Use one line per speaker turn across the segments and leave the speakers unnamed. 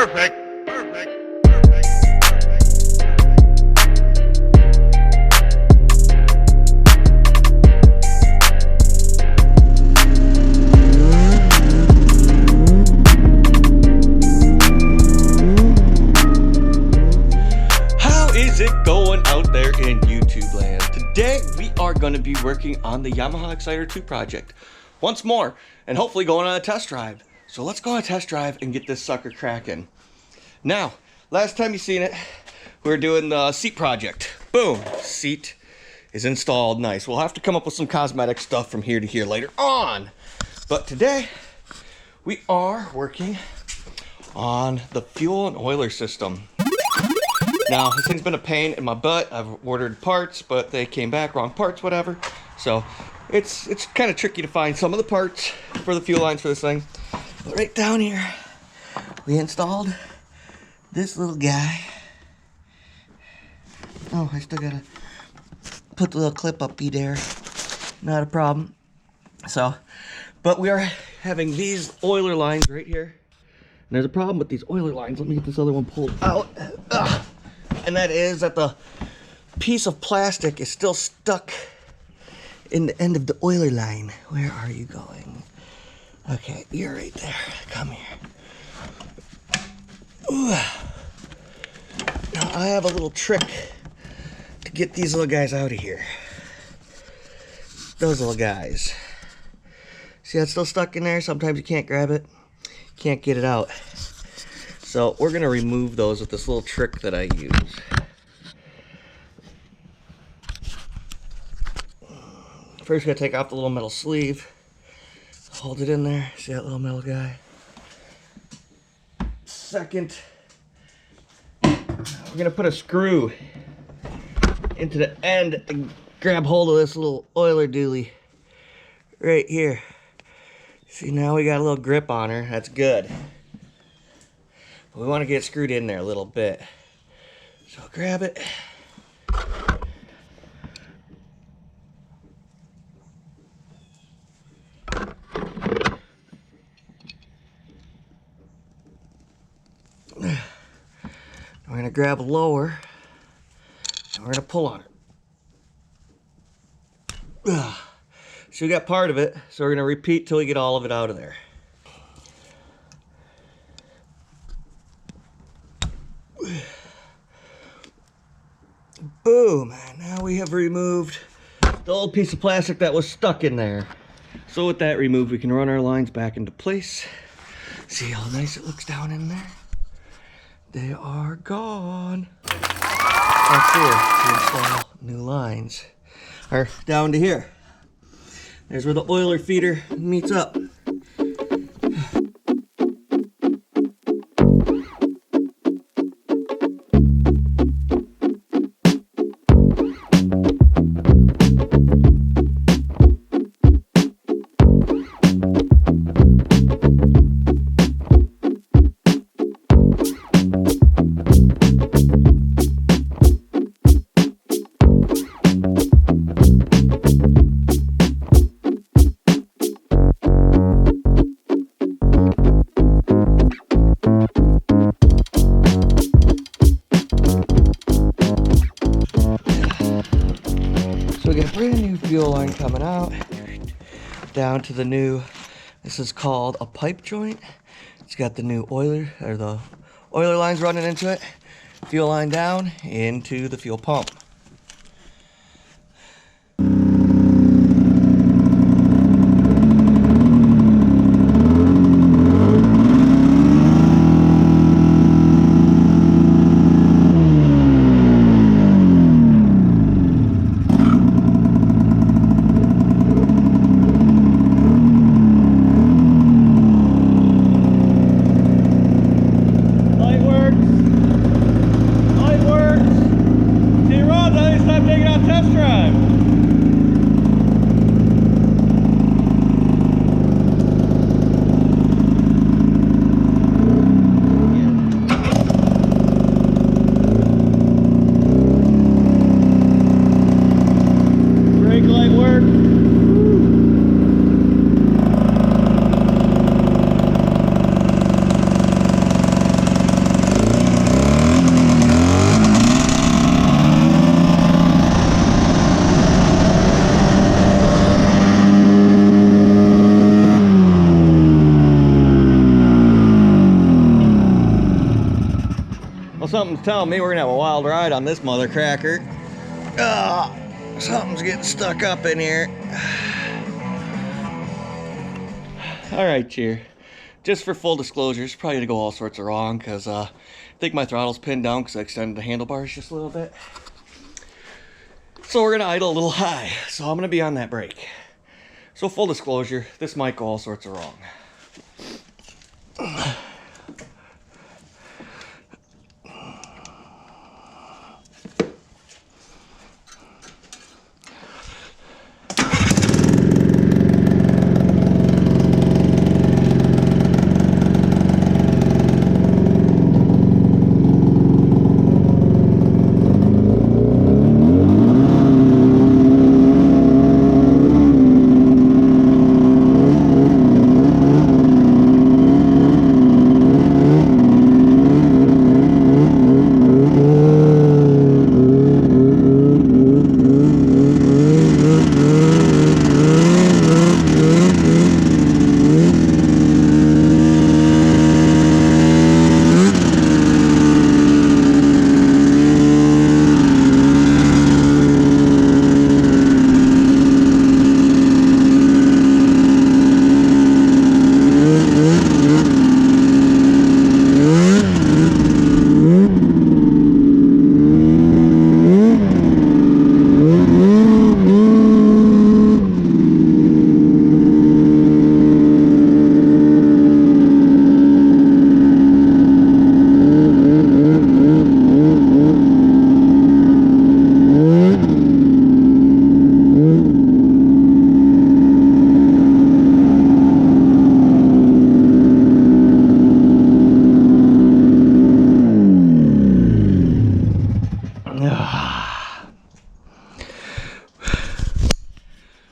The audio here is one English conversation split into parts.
Perfect.
How is it going out there in YouTube land? Today we are going to be working on the Yamaha Exciter 2 project once more, and hopefully going on a test drive. So let's go on a test drive and get this sucker cracking. Now, last time you seen it, we were doing the seat project. Boom, seat is installed, nice. We'll have to come up with some cosmetic stuff from here to here later on. But today, we are working on the fuel and oiler system. Now, this thing's been a pain in my butt. I've ordered parts, but they came back wrong parts, whatever. So, it's kind of tricky to find some of the parts for the fuel lines for this thing. But right down here, we installed this little guy. Oh, I still gotta put the little clip up there. Not a problem. So, but we are having these oiler lines right here. And there's a problem with these oiler lines. Let me get this other one pulled out. Ugh. And that is that the piece of plastic is still stuck in the end of the oiler line. Where are you going? Okay, you're right there. Come here. Ooh. Now I have a little trick to get these little guys out of here. Those little guys. See how it's still stuck in there? Sometimes you can't grab it. Can't get it out. So we're gonna remove those with this little trick that I use. First, we're gonna take off the little metal sleeve. Hold it in there. See that little metal guy? Second, we're gonna put a screw into the end and grab hold of this little oiler dually right here. See, now we got a little grip on her. That's good. But we want to get it screwed in there a little bit. So grab it. We're going to grab a lower, and we're going to pull on it. So we got part of it, so we're going to repeat till we get all of it out of there. Boom, and now we have removed the old piece of plastic that was stuck in there. So with that removed, we can run our lines back into place. See how nice it looks down in there? They are gone. That's here to install new lines. Or down to here. There's where the oiler feeder meets up. So we got a brand new fuel line coming out, down to the new, this is called a pipe joint. It's got the new oiler, or the oiler lines running into it, fuel line down into the fuel pump. telling me we're gonna have a wild ride on this mother cracker. Something's getting stuck up in here. All right, cheer. Just for full disclosure, it's probably gonna go all sorts of wrong because I think my throttle's pinned down because I extended the handlebars just a little bit. So we're gonna idle a little high. So I'm gonna be on that brake. So full disclosure, this might go all sorts of wrong.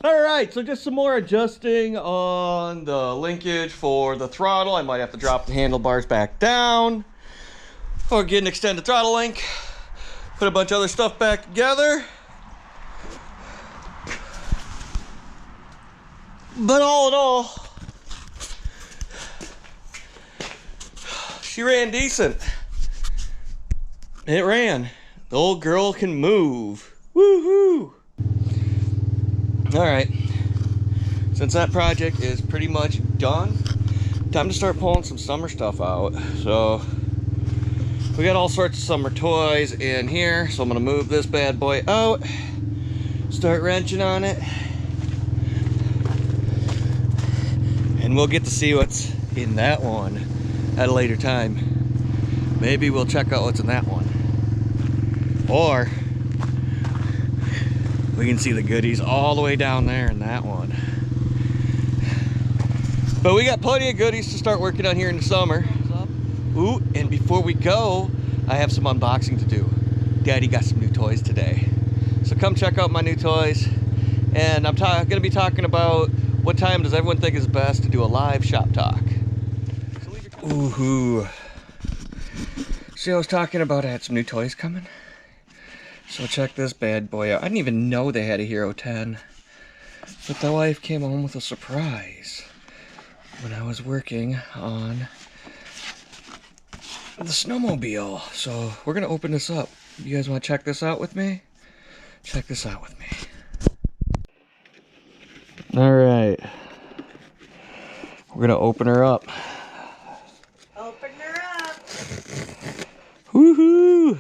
Alright, so just some more adjusting on the linkage for the throttle. I might have to drop the handlebars back down or get an extended throttle link. Put a bunch of other stuff back together. But all in all, she ran decent. It ran. The old girl can move. Woohoo! Alright, since that project is pretty much done, time to start pulling some summer stuff out. So, we got all sorts of summer toys in here, so I'm going to move this bad boy out, start wrenching on it, and we'll get to see what's in that one at a later time. Maybe we'll check out what's in that one. Or we can see the goodies all the way down there in that one. But we got plenty of goodies to start working on here in the summer. Ooh, and before we go, I have some unboxing to do. Daddy got some new toys today. So come check out my new toys. And I'm gonna be talking about what time does everyone think is best to do a live shop talk. Ooh-hoo. See, I was talking about I had some new toys coming. So check this bad boy out. I didn't even know they had a Hero 10. But the wife came home with a surprise when I was working on the snowmobile. So we're gonna open this up. You guys wanna check this out with me? Check this out with me. All right. We're gonna open her up.
Open her up.
Woohoo!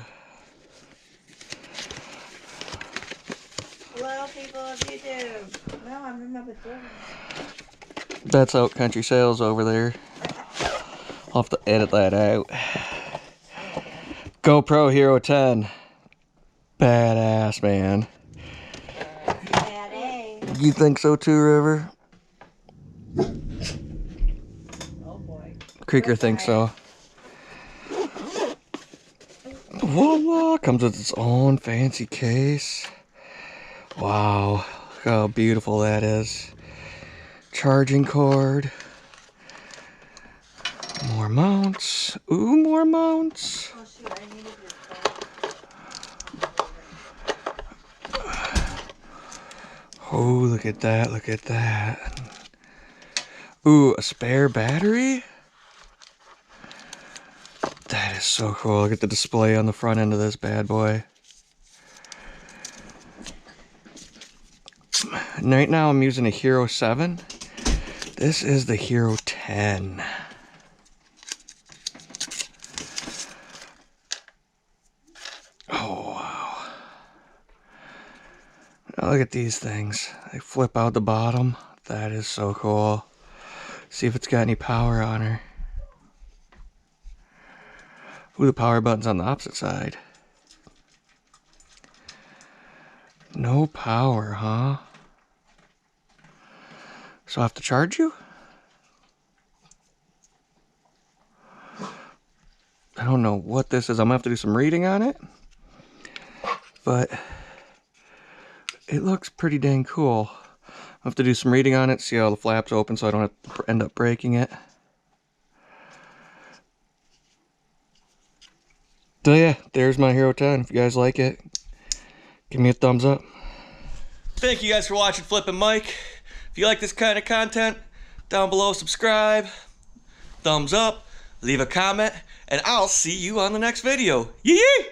Hello, people of YouTube. No, I'm in my pajamas.
That's out country sales over there. I'll have to edit that out. GoPro Hero 10. Badass, man.
Bad A.
You think so too, River?
Oh boy.
Creeker thinks so. Voila! Comes with its own fancy case. Wow, look how beautiful that is. Charging cord. More mounts. Ooh, more mounts.
Oh shoot, I needed your phone.
Oh, look at that, look at that. Ooh, a spare battery? That is so cool. Look at the display on the front end of this bad boy. Right now I'm using a Hero 7. This is the Hero 10. Oh, wow. Now look at these things. They flip out the bottom. That is so cool. See if it's got any power on her. Ooh, the power button's on the opposite side. No power, huh? So I have to charge you? I don't know what this is. I'm gonna have to do some reading on it. But it looks pretty dang cool. I have to do some reading on it, see how the flaps open so I don't have to end up breaking it. So yeah, there's my Hero 10. If you guys like it, give me a thumbs up. Thank you guys for watching Flippin' Mike. If you like this kind of content, down below subscribe, thumbs up, leave a comment, and I'll see you on the next video. Yee!